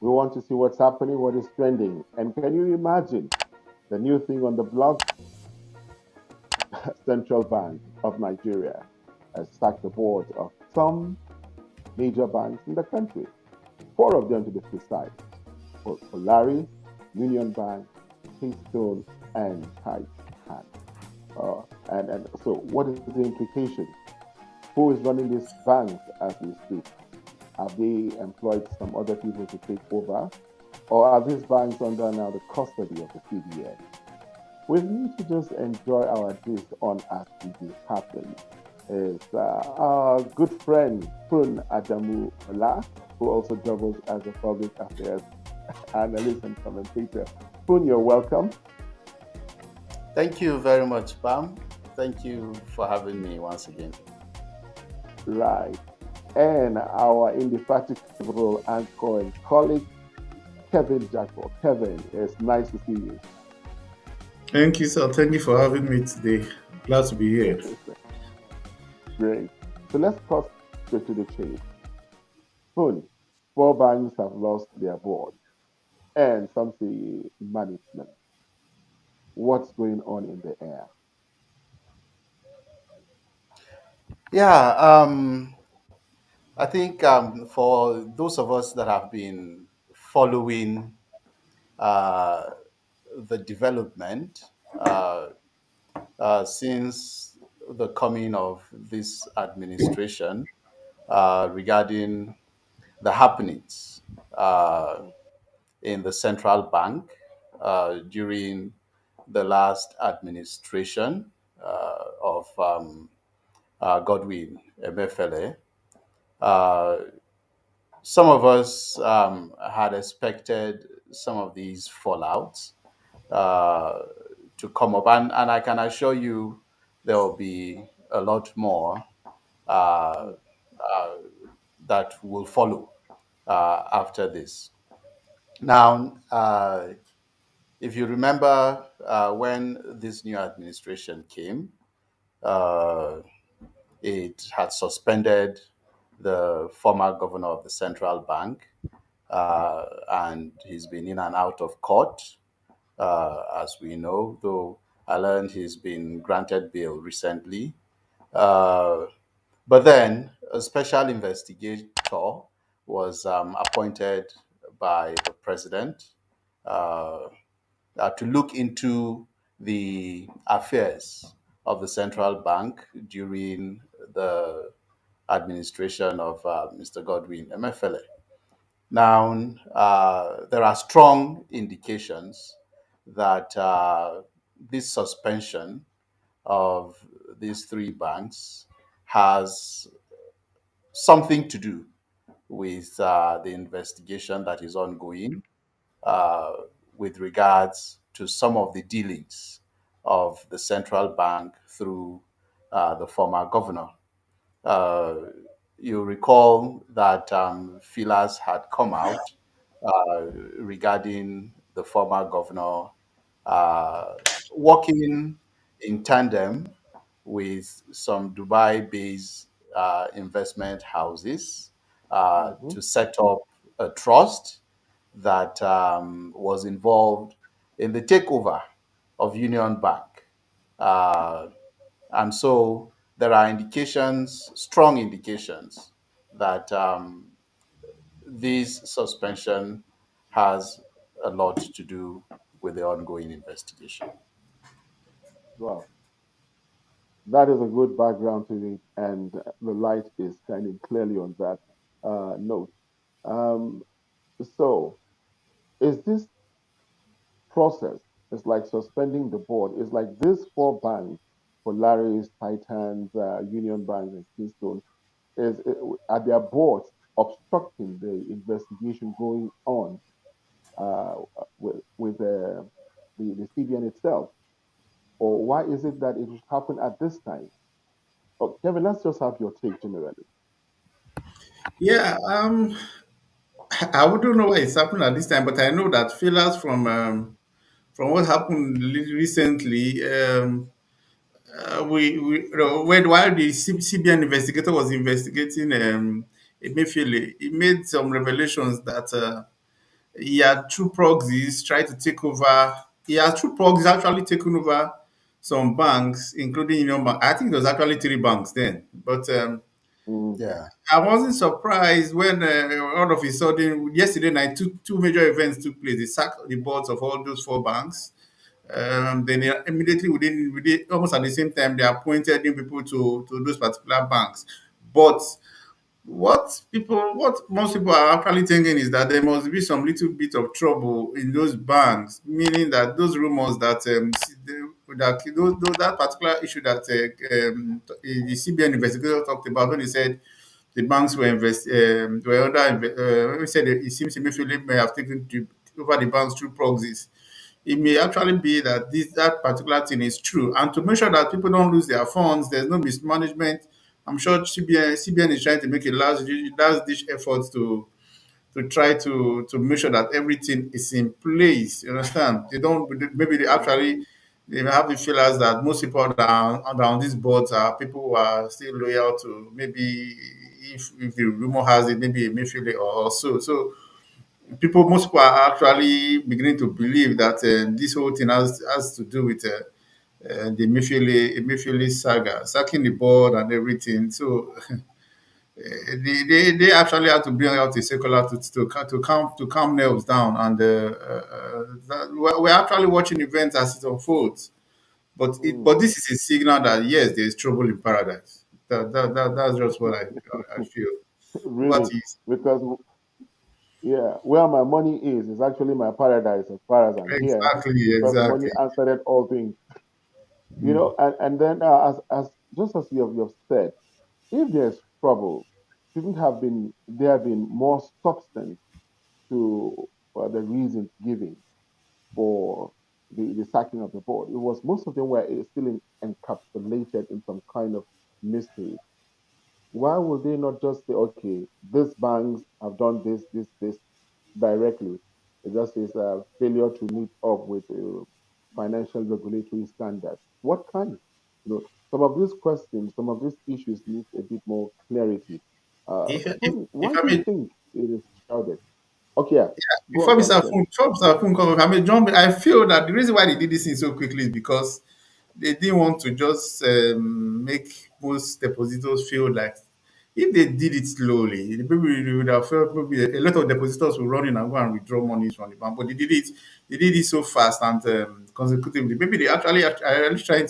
We want to see what's happening, what is trending. And can you imagine the new thing on the block? Central Bank of Nigeria has sacked the boards of some major banks in the country. Four of them to be precise: Polaris, Union Bank, Keystone, and Titan. And so, what is the implication? Who is running these banks as we speak? Have they employed some other people to take over? Or are these banks under now the custody of the CBN? We need to just enjoy our days on as it is happening. Is our good friend Pun Adamu Ola, who also doubles as a public affairs analyst and commentator. Pun, you're welcome. Thank you very much, Pam. Thank you for having me once again. Right. And our indefatigable anchor and colleague, Kevin Jacko. Kevin, it's nice to see you. Thank you, sir. Thank you for having me today. Glad to be here. Great. So let's cut straight to the chase. Soon, four banks have lost their board, and some say management. What's going on in the air? Yeah, I think for those of us that have been following uh, the development uh, since the coming of this administration regarding the happenings uh, in the central bank during the last administration of Godwin Emefiele. Uh, some of us had expected some of these fallouts uh, to come up, and I can assure you there will be a lot more uh, uh, that will follow after this. Now, if you remember when this new administration came, uh, it had suspended the former governor of the central bank, and he's been in and out of court, as we know, though I learned he's been granted bail recently. Uh, but then a special investigator was appointed by the president uh, to look into the affairs of the central bank during the administration of Mr. Godwin Emefiele. Now, there are strong indications that this suspension of these three banks has something to do with the investigation that is ongoing uh, with regards to some of the dealings of the central bank through the former governor. Uh, you recall that feelers had come out regarding the former governor uh, working in tandem with some Dubai based investment houses Mm-hmm. to set up a trust that was involved in the takeover of Union Bank. Uh, and so there are indications, strong indications, that this suspension has a lot to do with the ongoing investigation. Well, that is a good background to it, and the light is shining clearly on that note. Um, so, is this process? It's like suspending the board. It's like these four banks, Polaris, Titans, Union Bank, and Keystone, is are their boards obstructing the investigation going on with the CBN itself? Or why is it that it happened at this time? Oh, Kevin, let's just have your take generally. Yeah, I wouldn't know why it's happening at this time, but I know that failures from what happened recently. We you know, while the CBN investigator was investigating Emefiele, he made some revelations that he had through proxies tried to take over. He has through proxies actually taken over some banks, including Union Bank. I think there was actually three banks then, but Mm, Yeah. I wasn't surprised when all of a sudden yesterday night two major events took place. They sacked the boards of all those four banks. Then they immediately within almost at the same time they appointed new people to those particular banks. But what most people are actually thinking is that there must be some little bit of trouble in those banks, meaning that those rumors that that particular issue that the CBN investigator talked about when he said the banks were under when we said it seems Emefiele may have over the banks through proxies. It may actually be that that particular thing is true. And to make sure that people don't lose their funds, there's no mismanagement. I'm sure CBN is trying to make a last ditch effort to try to make sure that everything is in place. You understand? They don't maybe they mm, actually they may have the feelers that most people that are on these boards are people who are still loyal to maybe if the rumor has it maybe a Mayfield or so. So most people are actually beginning to believe that this whole thing has to do with the Mayfield saga, sacking the board and everything. So they actually had to bring out a circular to calm nerves down, and we're actually watching events as it unfolds. But mm. this is a signal that yes, there is trouble in paradise. That's just what I feel. What Really, is because yeah, where my money is actually my paradise as far as I'm here, because money exactly. answered all things. Mm. And then as just as you have said, if there's trouble, shouldn't have been there been more substance to the reasons given for the sacking of the board. It was most of them were still encapsulated in some kind of mystery. Why would they not just say, okay, these banks have done this directly? It just is a failure to meet up with financial regulatory standards. What kind? Some of these questions, some of these issues need a bit more clarity. Tony, If why I do you may think it is shrouded? Okay, yeah, Before go Mr. ahead. Fung, before Mr. Fung come, I mean, John, I feel that the reason why they did this thing so quickly is because they didn't want to just make most depositors feel like if they did it slowly, the people would have felt maybe a lot of depositors will run in and go and withdraw monies from the bank. But they did it so fast and consecutively. Maybe they actually are actually trying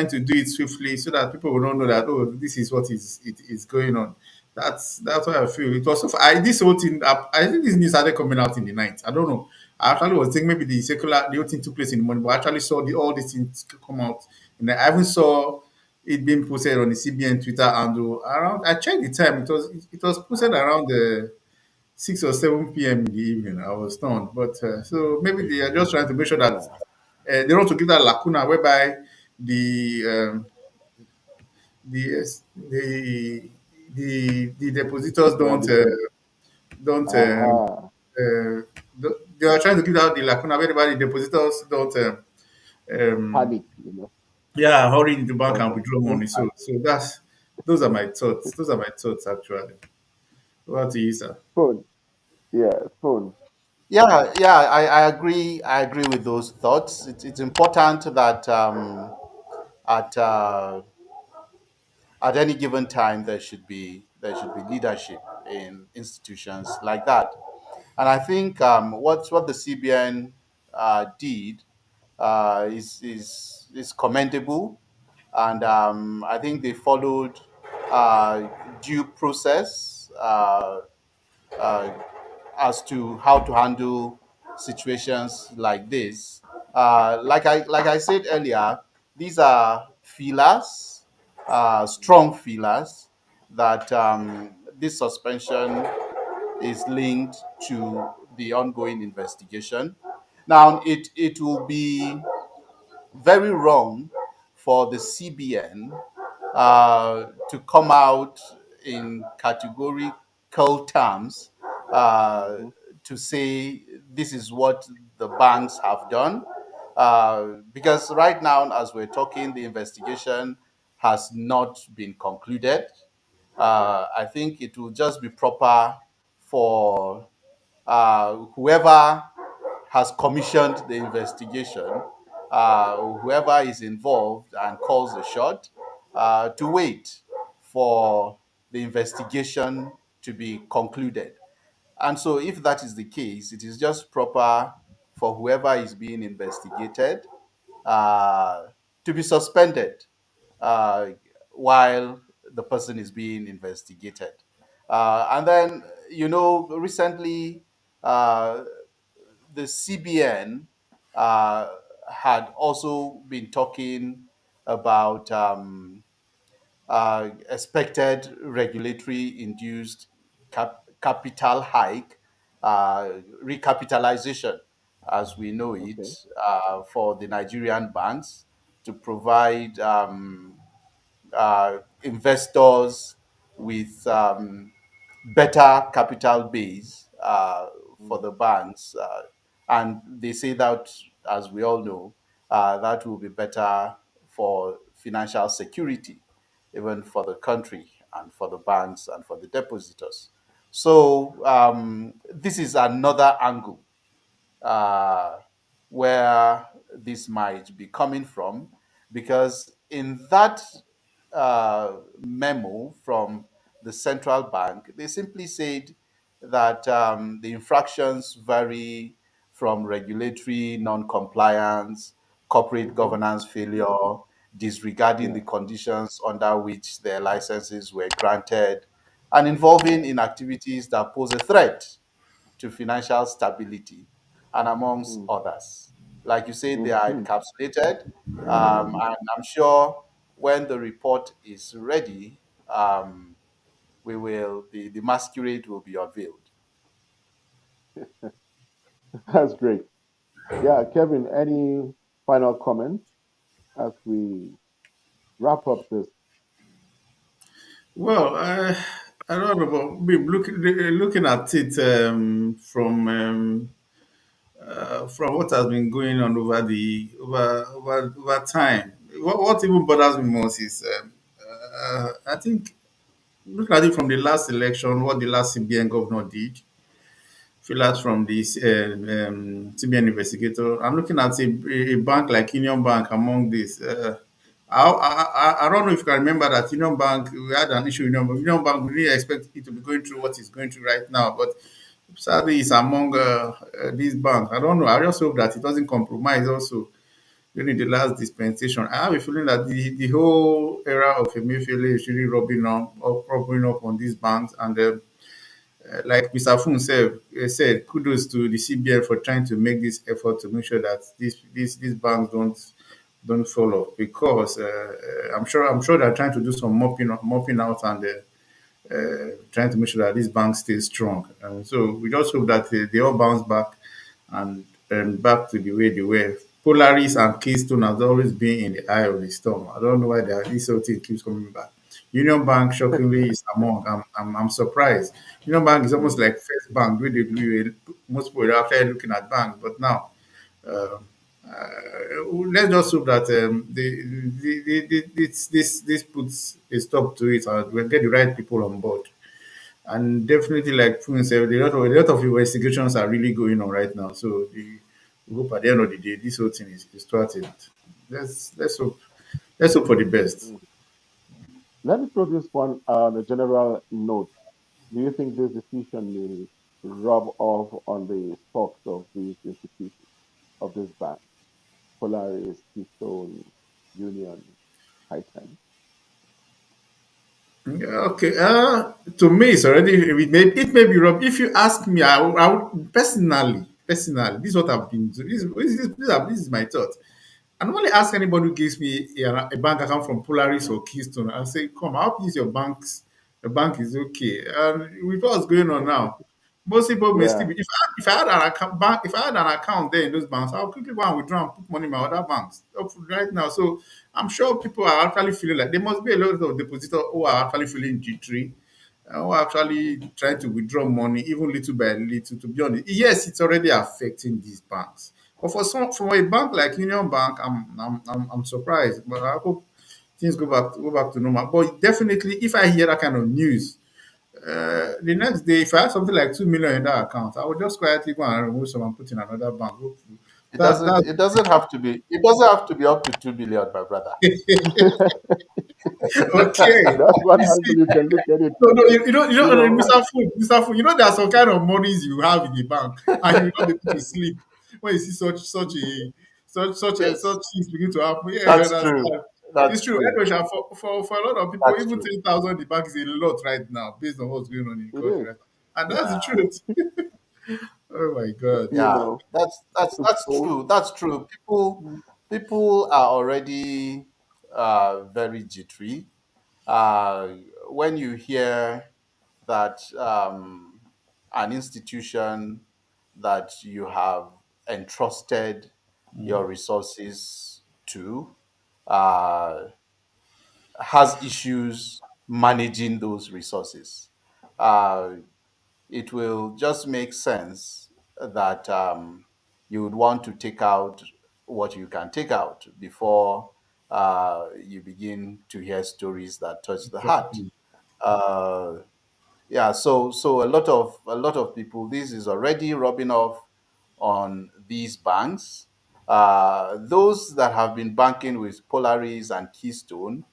to do it swiftly so that people will not know that oh, this is what is going on. That's what I feel. It was so this whole thing. I think this news started coming out in the night. I don't know. I actually was thinking maybe the whole thing took place in the morning, but I actually saw all these things come out, and I even saw it being posted on the CBN Twitter handle around. I checked the time. It was posted around the 6 or 7 p.m. in the evening. I was stunned, but so maybe they are just trying to make sure that Yeah, they want to give that lacuna whereby the the the depositors the don't aha they are trying to give out the lacuna whereby the depositors don't um, panic, yeah hurry into bank don't and withdraw don't money. So that's those are my thoughts. Those are my thoughts actually. What do you sir? phone. Yeah, phone. Yeah, yeah, I agree. I agree with those thoughts. It's important that at at any given time there should be leadership in institutions like that. And I think what the CBN did is commendable, and I think they followed uh, due process. Uh, as to how to handle situations like this. Like I said earlier, these are feelers, strong feelers that this suspension is linked to the ongoing investigation. Now, it will be very wrong for the CBN to come out in categorical terms uh, Mhm. to say this is what the banks have done. Because right now, as we're talking, the investigation has not been concluded. I think it will just be proper for whoever has commissioned the investigation, whoever is involved and calls the shot, to wait for the investigation to be concluded. And so, if that is the case, it is just proper for whoever is being investigated uh, to be suspended uh, while the person is being investigated. And then, recently, uh, the CBN uh, had also been talking about expected regulatory induced capital hike, recapitalization, as we know it, Okay. for the Nigerian banks to provide investors with better capital base for Mm. the banks. And they say that, as we all know, that will be better for financial security, even for the country and for the banks and for the depositors. So, this is another angle uh, where this might be coming from, because in that memo from the central bank, they simply said that the infractions vary from regulatory non-compliance, corporate Mm-hmm. governance failure, disregarding Yeah. the conditions under which their licenses were granted, and involving in activities that pose a threat to financial stability, and amongst Mm. others. Like you say, they are Mm-hmm. encapsulated, and I'm sure when the report is ready, the masquerade will be unveiled. That's great. Yeah, Kevin, any final comments as we wrap up this? Well, I don't know, but we looking at it from what has been going on over time. What even bothers me most is I think looking at it from the last election, what the last CBN governor did, fillers from this CBN investigator. I'm looking at a bank like Union Bank among this. I don't know if you can remember that Union Bank, we had an issue with Union Bank. We didn't expect it to be going through what it's going through right now, but sadly, it's among these banks. I don't know. I just hope that it doesn't compromise also during the last dispensation. I have a feeling that the whole era of Emefiele is really rubbing up on these banks, and like Mr. Fun said, kudos to the CBN for trying to make this effort to make sure that these banks don't fall off, because I'm sure they're trying to do some mopping out, and trying to make sure that these banks stay strong. So we just hope that they all bounce back and back to the way they were. Polaris and Keystone has always been in the eye of the storm. I don't know why this whole thing keeps coming back. Union Bank, shockingly, is among. I'm surprised. Union Bank is almost Mm. like First Bank, where most people are actually looking at banks, but now uh, let's just hope that this puts a stop to it, and we'll get the right people on board. And definitely, like Fune said, a lot of investigations are really going on right now. So we hope at the end of the day, this whole thing is thwarted. Let's hope for the best. Mm. Let me throw this one on a general note. Do you think this decision may rub off on the stocks of these institutions, of this bank, Polaris, Keystone, Union, Titan? Yeah, okay. To me, it's already it may be wrong. If you ask me, I would personally, this is what I've been doing. This is my thought. I normally ask anybody who gives me a bank account from Polaris or Keystone. I say, "Come, I'll use your banks. The bank is okay." And with what's going on now, most people may still Yeah. be. If I had an account bank, if I had an account there in those banks, I'll quickly go and withdraw and put money in my other banks right now. So I'm sure people are actually feeling like there must be a lot of depositors who are actually feeling jittery, who are actually trying to withdraw money, even little by little. To be honest, yes, it's already affecting these banks. But for a bank like Union Bank, I'm surprised. But I hope things go back to normal. But definitely, if I hear that kind of news, The next day, if I had something like 2 million in that account, I would just quietly go and remove some and put in another bank. It doesn't have to be. It doesn't have to be up to 2 billion, my brother. Okay. That's one You angle see, you can look at it. no, no, You know, Mr. Food, there are some kind of monies you have in the bank, and you will not be able to sleep when you see such Yes, things begin to happen. Yeah, you that's true. understand. It's That's true. true. Anyway, for a lot of people, That's even true. 10,000 in the bank is a lot right now, based on what's going on in the it country, is. right? And that's the Yeah. truth. Oh my God. You Yeah, know, that's so true. That's true. People are already very jittery. Uh, when you hear that an institution that you have entrusted your resources to uh, has issues managing those resources, uh, it will just make sense that you would want to take out what you can take out before you begin to hear stories that touch the heart. Exactly. Uh, yeah, so a lot of people, this is already rubbing off on these banks. Those that have been banking with Polaris and Keystone,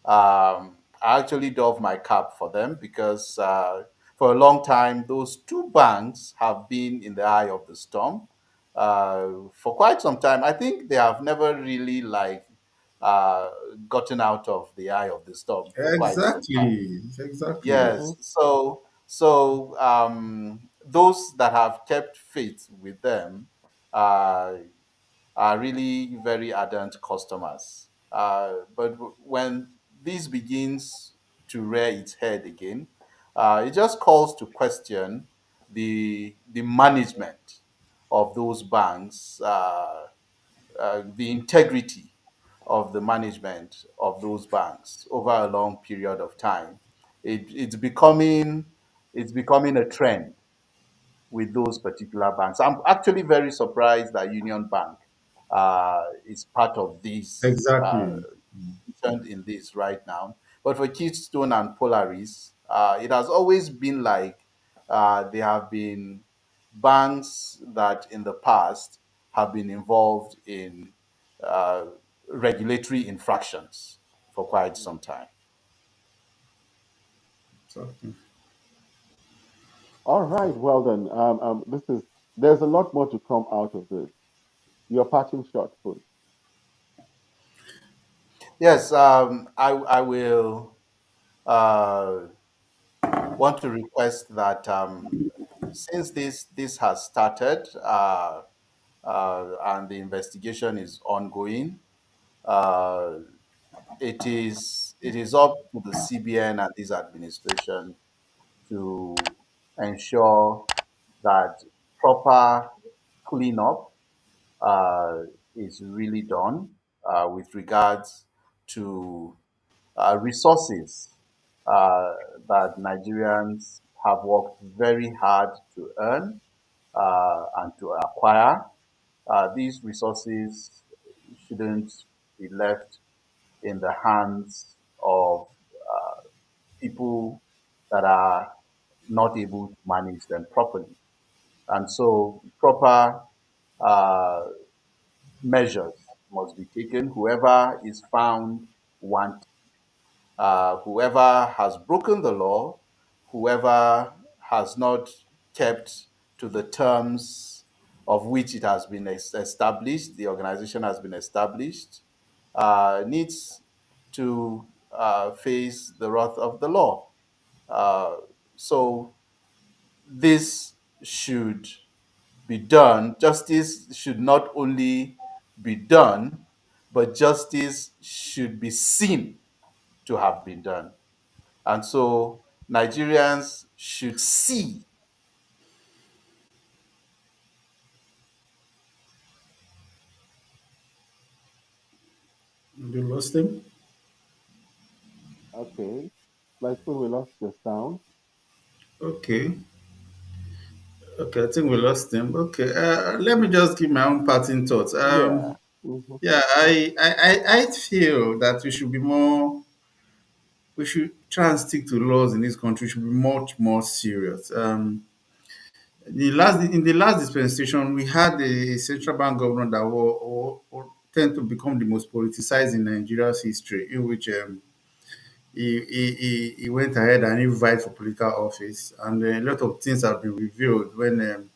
I actually dove my cap for them because for a long time, those two banks have been in the eye of the storm for quite some time. I think they have never really uh, gotten out of the eye of the storm for quite some time. Exactly. Exactly. Yes, hmm those that have kept faith with them uh, are really very ardent customers. But when this begins to rear its head again, it just calls to question the management of those banks, the integrity of the management of those banks over a long period of time. It's becoming a trend with those particular banks. I'm actually very surprised that Union Bank is part of this, Exactly. mentioned in this right now. But for Keystone and Polaris, it has always been like they have been banks that in the past have been involved in uh, regulatory infractions for quite some time. Exactly. all right. Well then, this is there's a lot more to come out of this. Your parting shot, food. Yes, I will uh, want to request that since this has started and the investigation is ongoing, uh, it is up to the CBN and this administration to ensure that proper cleanup uh, is really done with regards to resources uh, that Nigerians have worked very hard to earn and to acquire. These resources shouldn't be left in the hands of people that are not able to manage them properly. And so proper uh, measures must be taken. Whoever is found wanting, whoever has broken the law, whoever has not kept to the terms of which it has been established, the organization has been established, needs to face the wrath of the law. Uh, so this should be done. Justice should not only be done, but justice should be seen to have been done. And so Nigerians should see. You lost him? Okay. Like food, we lost your sound. Okay. Okay, I think we lost him. Okay. Let me just give my own parting thoughts. Yeah. hmm Yeah, I feel that we should be more we should try and stick to laws in this country. We should be much more serious. In the last dispensation, we had a central bank governor that will tend to become the most politicized in Nigeria's history, in which he went ahead and he vied for political office, and a lot of things have been revealed when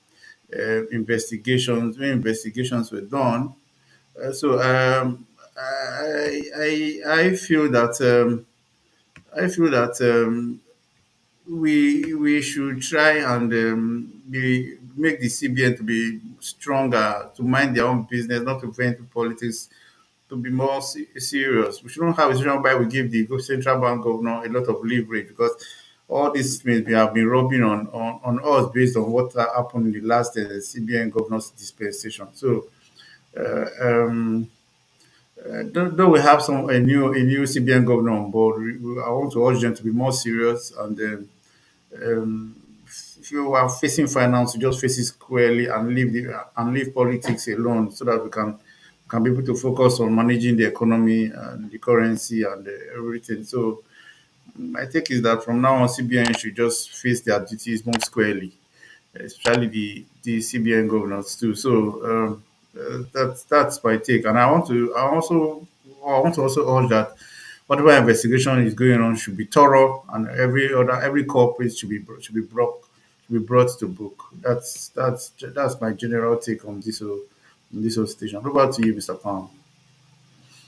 investigations were done. I feel that we should try and make the CBN to be stronger, to mind their own business, not to vent into politics, to be more serious. We shouldn't have a situation where we give the central bank governor a lot of leverage, because all these means we have been rubbing on us based on what happened in the last CBN governor's dispensation. So, uh, um, though we have a new CBN governor on board, I want to urge them to be more serious, and um, if you are facing finance, you just face it squarely and leave politics alone, so that we can be able to focus on managing the economy and the currency and everything. So my take is that from now on, CBN should just face their duties more squarely, especially the CBN governors too. So that's my take, and I want to also urge that whatever investigation is going on should be thorough, and every culprit should be brought to book. That's my general take on this whole situation. What about you, Mr. Khan?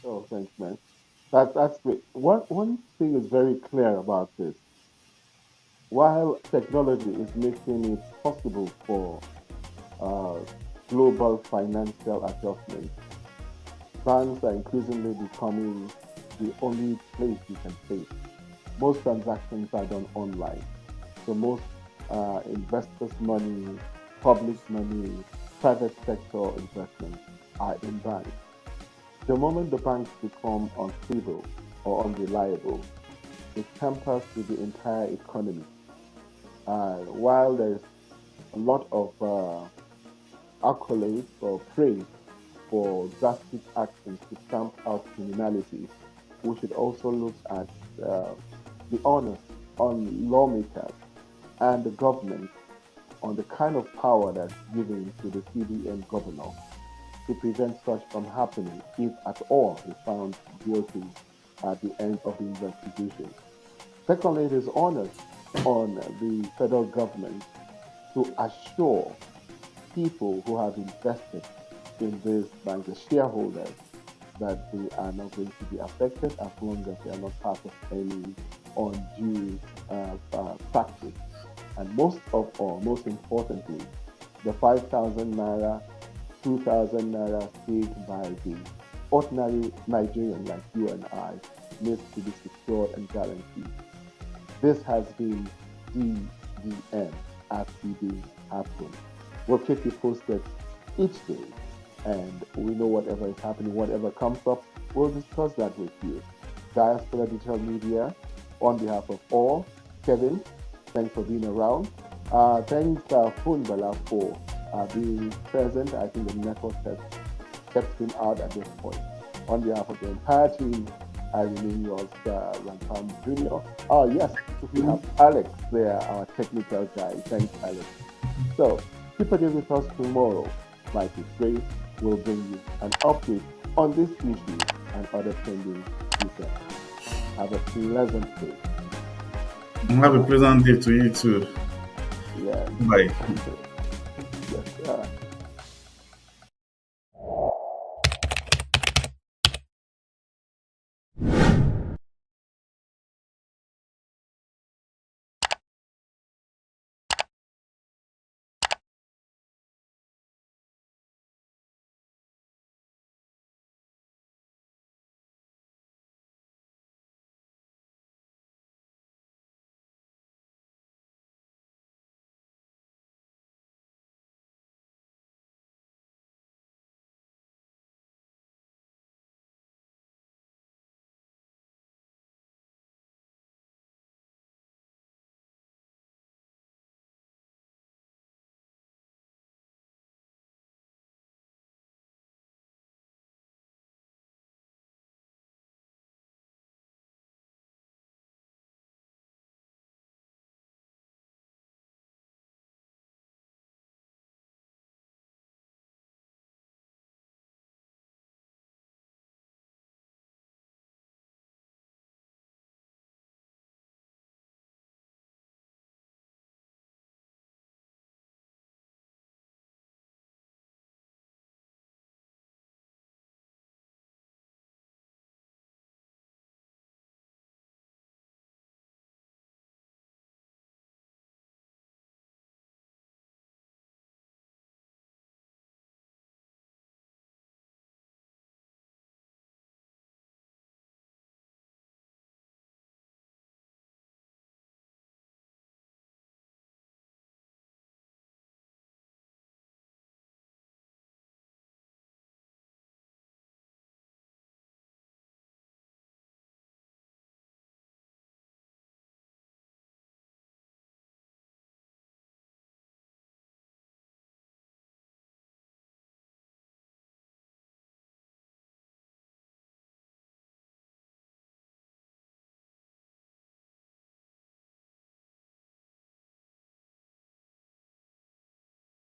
Oh, thanks, man. That's great. One thing is very clear about this. While technology is making it possible for uh, global financial adjustment, banks are increasingly becoming the only place you can pay. Most transactions are done online. So most investors' money, public money, private sector investments are in banks. The moment the banks become unstable or unreliable, it tampers with the entire economy. While there's a lot of accolades or praise for drastic actions to stamp out criminality, we should also look at uh, the onus on lawmakers and the government on the kind of power that's given to the CBN governor to prevent such from happening if at all is found guilty at the end of the investigation. Secondly, it is onus on the federal government to assure people who have invested in this bank, the shareholders, that they are not going to be affected as long as they are not part of any undue practice. And most of all, most importantly, the 5,000 naira, 2,000 naira saved by the ordinary Nigerian like you and I needs to be secured and guaranteed. This has been DDM at CB Happen. We'll keep you posted each day, and we know whatever is happening, whatever comes up, we'll discuss that with you. Diaspora Digital Media, on behalf of all, Kevin, thanks for being around. Thanks, Funbala, for being present. I think the network has kept him out at this point. On behalf of the entire team, I remain yours, Rampam Jr. Oh, yes, we have Alex there, our technical guy. Thanks, Alex. So, keep it with us tomorrow. Like it's great, we'll bring you an update on this issue and other trending issues. Have a pleasant day. Have a pleasant day to you too. Yeah. Bye. Yes.